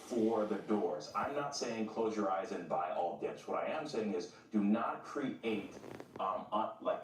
for the doors. I'm not saying close your eyes and buy all dips. What I am saying is do not create like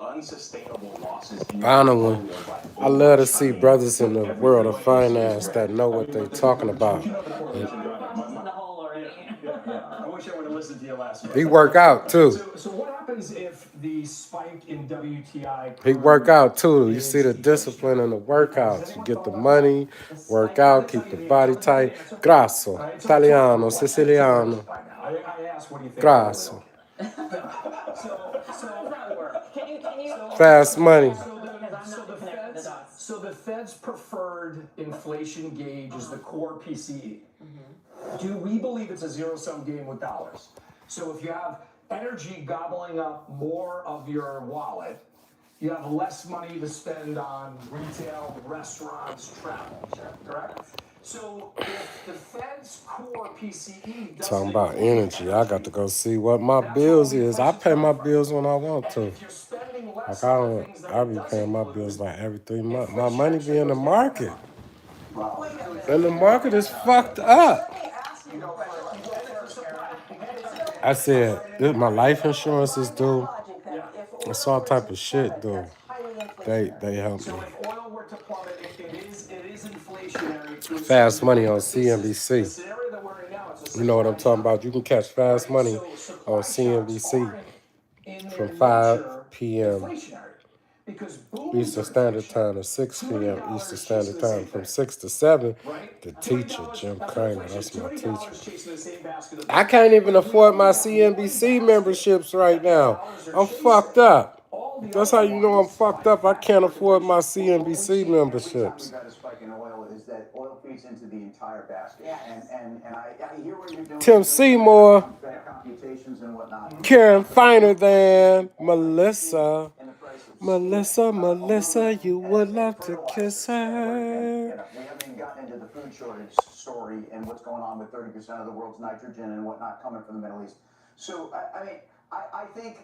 unsustainable losses in your Finally, portfolio by I love to see overtrading brothers in the world of finance that know what they're talking about. And In the hole already. I wish I would have listened to you last week. he work out too. So what happens if the spike in WTI He crude work out too. You is see the discipline in the workouts. You get the money, work Spike. out, keep the body tight. Grasso, Italiano, Siciliano, I asked, what do you think? grasso. How does that work? Can you Fast money. because I'm not connected the dots. So the Fed's preferred inflation gauge is the core PCE. Do we believe it's a zero-sum game with dollars? So if you have energy gobbling up more of your wallet, you have less money to spend on retail, restaurants, travel, correct? So if the Fed's core PCE doesn't Talking about energy. I got to go see what my bills is. I pay my bills when I want to. if you're spending less Like on the things I that be it paying my doesn't bills include, like every 3 months. My money be in the market. And the market is fucked up. I said, my life insurance is due. It's all type of shit, dude. They help me. so if oil were to plummet, it is inflationary to a Fast certain money degree, on but this is the CNBC. scenario that we're in now. It's a You know what I'm supply talking about? You can catch fast money So on supply shocks CNBC aren't in from their 5 nature p.m. inflationary because boomers Eastern are Standard inflationary. Time to 6 Too many p.m. dollars Eastern chasing Standard the Time. same From thing, 6 to 7, right? the $2 teacher, dollars, Jim that's Cramer. inflation. That's my $20 teacher. chasing the same basket of I bills. can't even But we afford only my have one CNBC basket memberships right that now. dollars are I'm chasing. fucked up. All the That's other how you know I'm ones fucked by up. I factor can't of afford my inflation. What we've CNBC seen every time memberships. we've had a spike in oil is that oil feeds into the entire basket. Yes. And I hear what you're doing. Tim Seymour, Computations and whatnot. Karen finer than Melissa. And the price of Melissa, you would love to kiss her. we haven't even gotten into the food shortage story and what's going on with 30% of the world's nitrogen and whatnot coming from the Middle East. So, I think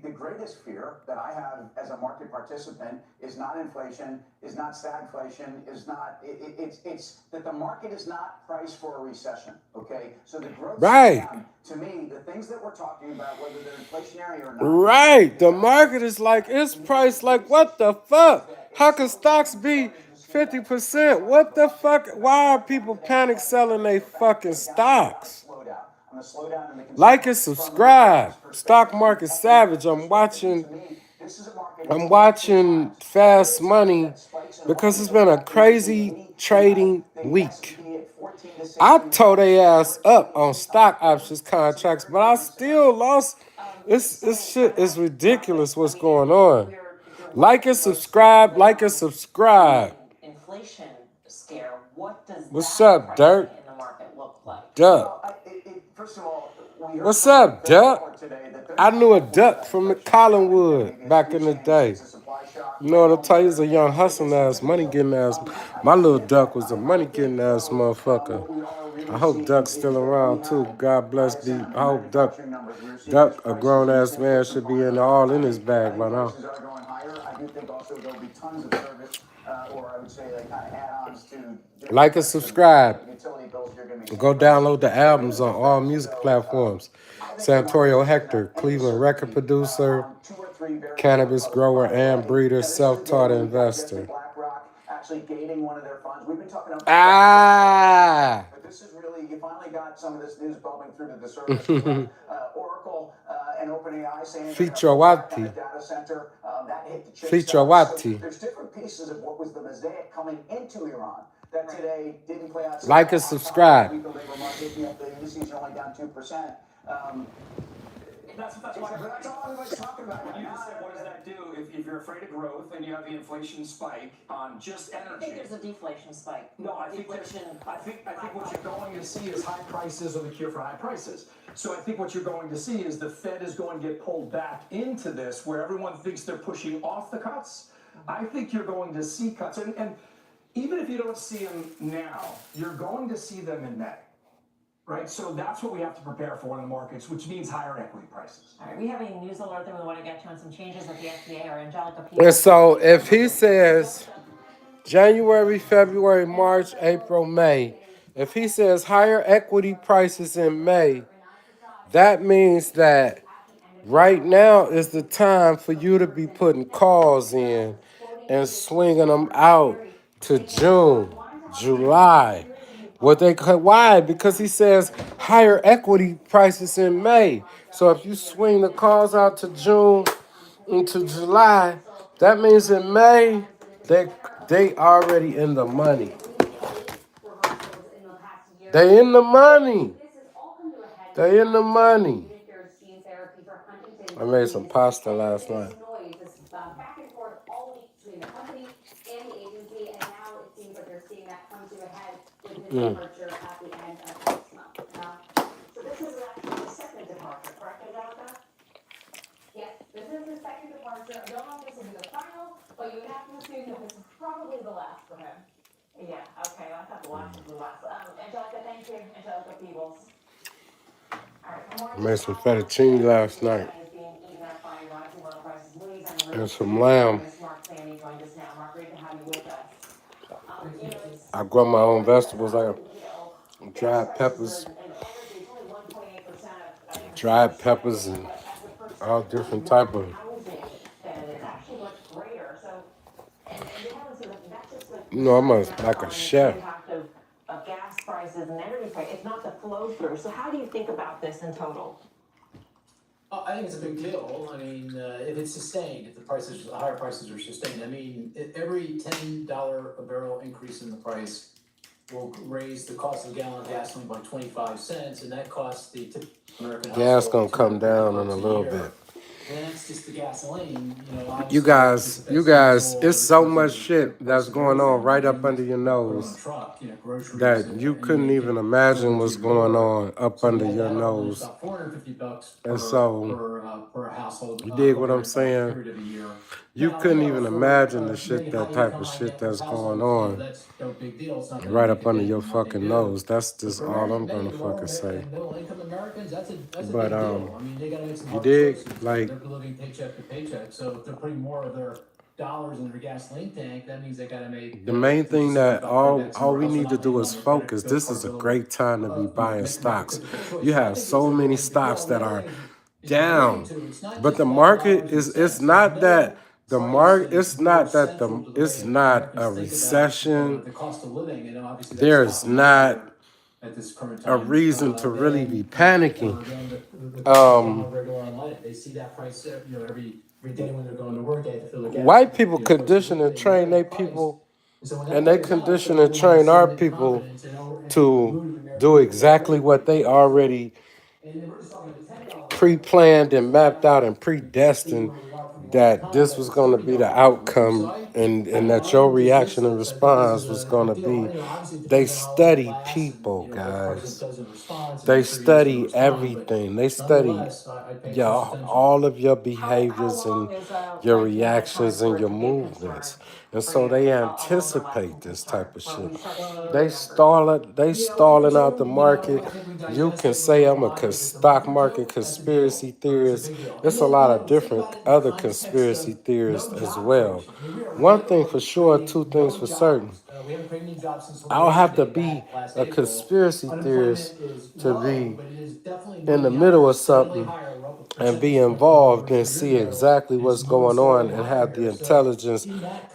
the greatest fear that I have as a market participant is not inflation, is not stagflation, is not, it's that the market is not priced for a recession, okay? So the growth down, to me, the things that we're talking about, whether they're inflationary or not. Right. The market is like, it's priced like, what the fuck? How can stocks be 50%? What the fuck? Why are people panic selling their fucking stocks? Like and subscribe. Stock market savage. I'm watching Fast Money because it's been a crazy trading week. I tore their ass up on stock options contracts, but I still lost. This shit is ridiculous what's going on. Like and subscribe, like and subscribe. Inflation scare. What does What's that up, pricing Dirk? in the market look like? Duck. First of all, What's up, Duck? I knew a duck from Collinwood back in the day. You know what I'll tell you? He's a young hustling ass, money getting ass. My little duck was a money getting ass motherfucker. I hope Duck's still around too. God bless B. I hope Duck, a grown ass man, should be all in his bag by now. I do think also there'll be tons of service, or I would say like kind of add-ons to Like and subscribe. utility bills you're going to be. Go download the albums on all music platforms. Santorio Hector, Cleveland record producer, cannabis grower and breeder, self-taught investor. Actually gating one of their funds. We've been talking about but this is really, you finally got some of this news bubbling through to the surface. Oracle and OpenAI saying Featurewati. data center that hit the chip. Featurewati. There's different pieces of what was the mosaic coming into Iran that today didn't play out. Like and subscribe. The indices are only down 2%. That's all everybody's talking about. You just said, what does that do if you're afraid of growth and you have the inflation spike on just energy? I think there's a deflation spike. No, I think what you're going to see is high prices are the cure for high prices. So I think what you're going to see is the Fed is going to get pulled back into this where everyone thinks they're pushing off the cuts. I think you're going to see cuts. And even if you don't see them now, you're going to see them in May. Right, so that's what we have to prepare for in the markets, which means higher equity prices. All right, we have a news alert that we want to get to on some changes at the FDA or Angelica. And so if he says January, February, March, April, May If he says higher equity prices in May, that means that right now is the time for you to be putting calls in and swinging them out to June, July. Why? Because he says higher equity prices in May. So if you swing the calls out to June into July, that means in May they already in the money. They in the money. They in the money. I made some pasta last night. Back and forth all week between the company and the agency, and now it seems like they're seeing that come to a head with his departure at the end of next month. So this is actually the second departure, correct, Angelica? Yes, this is the second departure. I don't know if this will be the final, but you would have to assume that this is probably the last for him. Yeah, okay, I thought the last was the last. Angelica, thank you. Angelica Peebles. I made some fettuccine last night and some lamb. I grow my own vegetables. I got dried peppers and all different type of. You know, I'm like a chef. Of gas prices and energy prices, it's not the flow through. So how do you think about this in total? I think it's a big deal. I mean, if it's sustained, if the higher prices are sustained, I mean, every $10 a barrel increase in the price will raise the cost of a gallon of gasoline by 25 cents, and that costs the typical American household. Gas gonna come down in a little bit. And that's just the gasoline, You guys, it's so much shit that's going on right up under your nose that you couldn't even imagine what's going on up under your nose. And so, you dig what I'm saying? You couldn't even imagine that type of shit that's going on right up under your fucking nose. That's just all I'm gonna fucking say. But you dig? Like, they're living paycheck to paycheck, so if they're putting more of their dollars in their gasoline tank, that means they gotta make the main thing that all we need to do is focus. This is a great time to be buying stocks. You have so many stocks that are down, but the market is. It's not that the market. It's not that it's not a recession. There's not a reason to really be panicking. They see that price, every day when they're going to work. They have to fill their gas. White people condition and train their people, and they condition and train our people to do exactly what they already pre-planned and mapped out and predestined that this was going to be the outcome and that your reaction and response was going to be. They study people, guys. They study everything. They study all of your behaviors and your reactions and your movements. And so they anticipate this type of shit. They stalling out the market. You can say I'm a stock market conspiracy theorist. It's a lot of different other conspiracy theorists as well. One thing for sure, two things for certain. I don't have to be a conspiracy theorist to be in the middle of something and be involved and see exactly what's going on and have the intelligence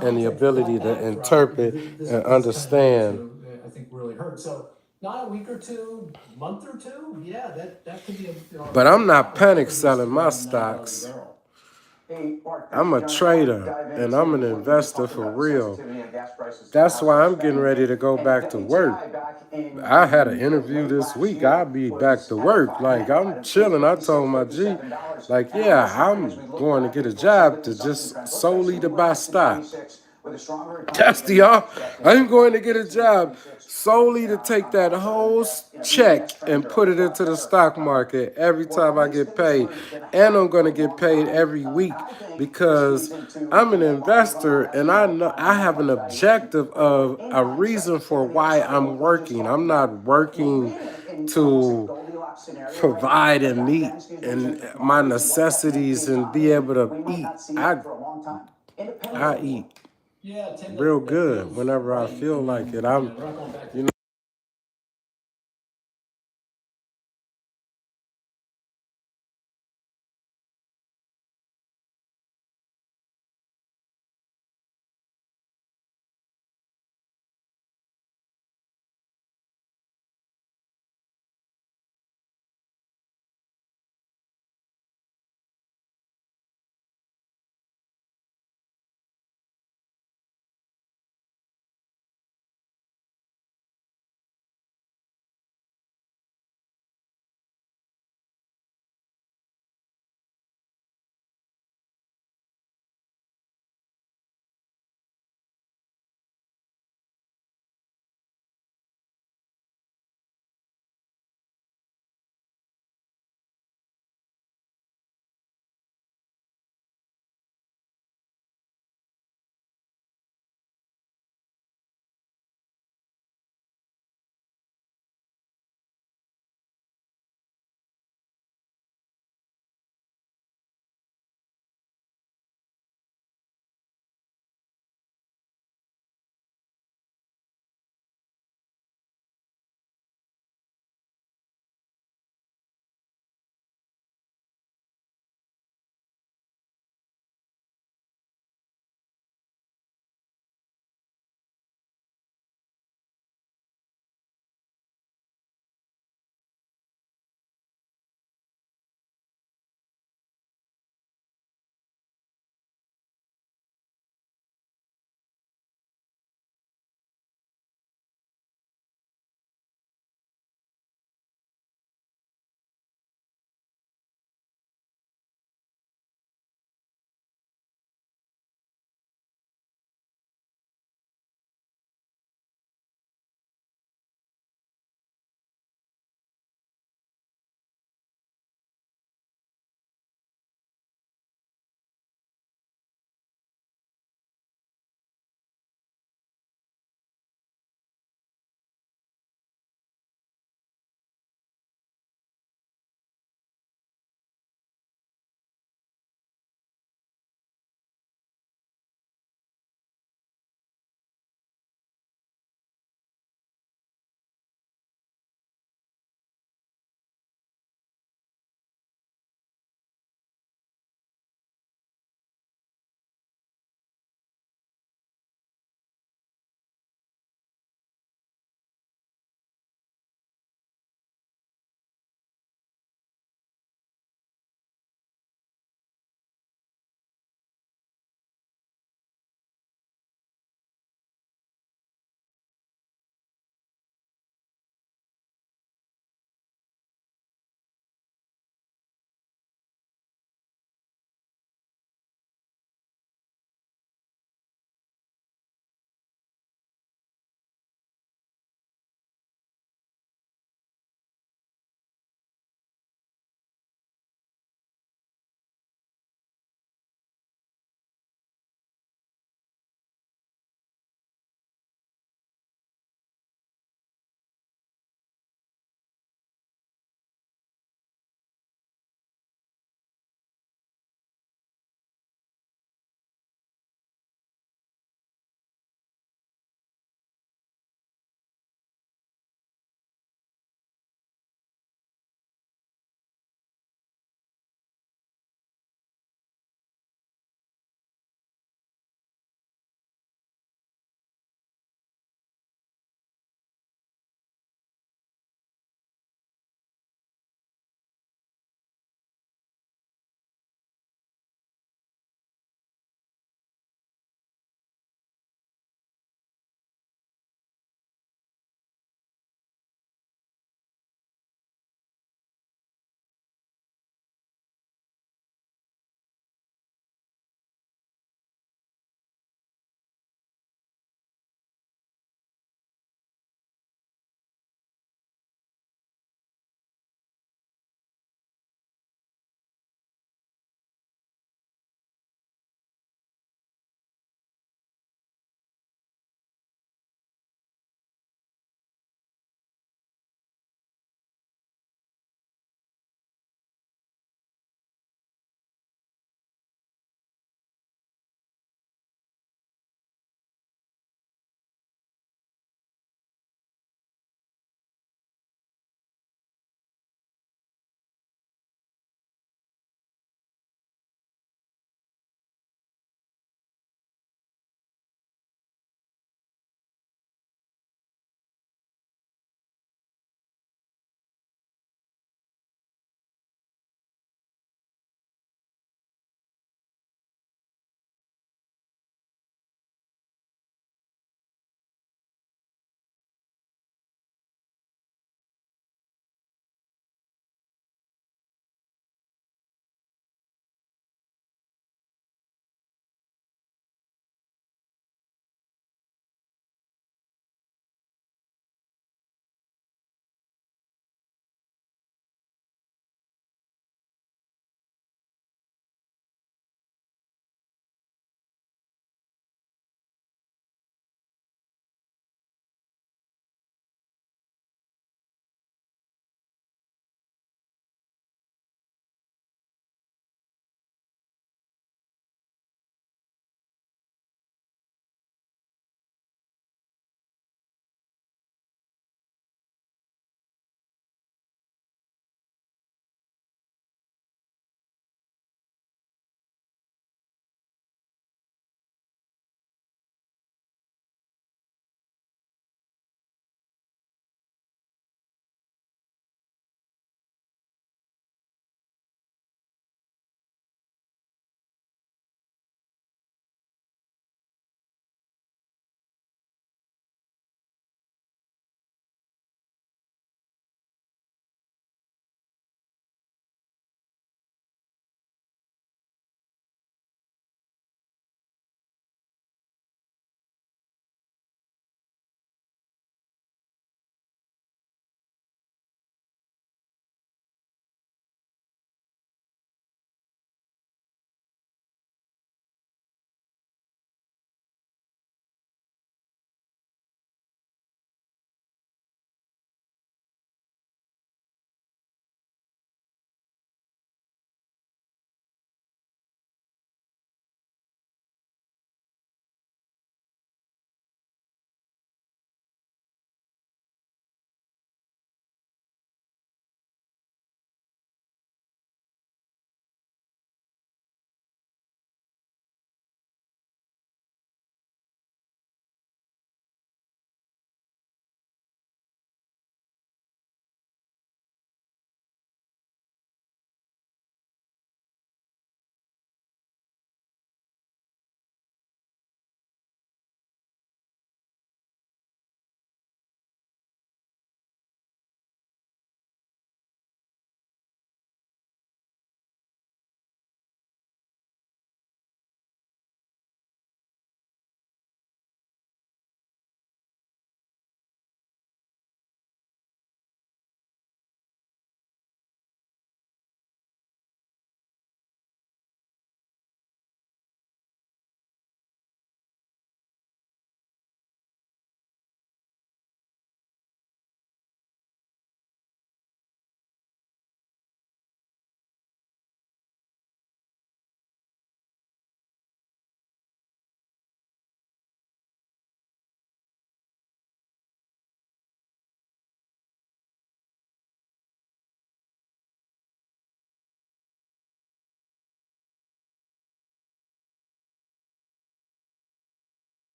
and the ability to interpret and understand. I think really hurt. So not a week or two, month or two, yeah, that could be But I'm not panic selling my stocks. I'm a trader and I'm an investor for real. That's why I'm getting ready to go back to work. I had an interview this week. I'll be back to work. Like, I'm chilling. I told my G, like, yeah, I'm going to get a job to just solely to buy stock. That's the all. I'm going to get a job solely to take that whole check and put it into the stock market every time I get paid. And I'm going to get paid every week because I'm an investor and I know I have an objective of a reason for why I'm working. I'm not working to provide and meet and my necessities and be able to eat. I eat real good whenever I feel like it.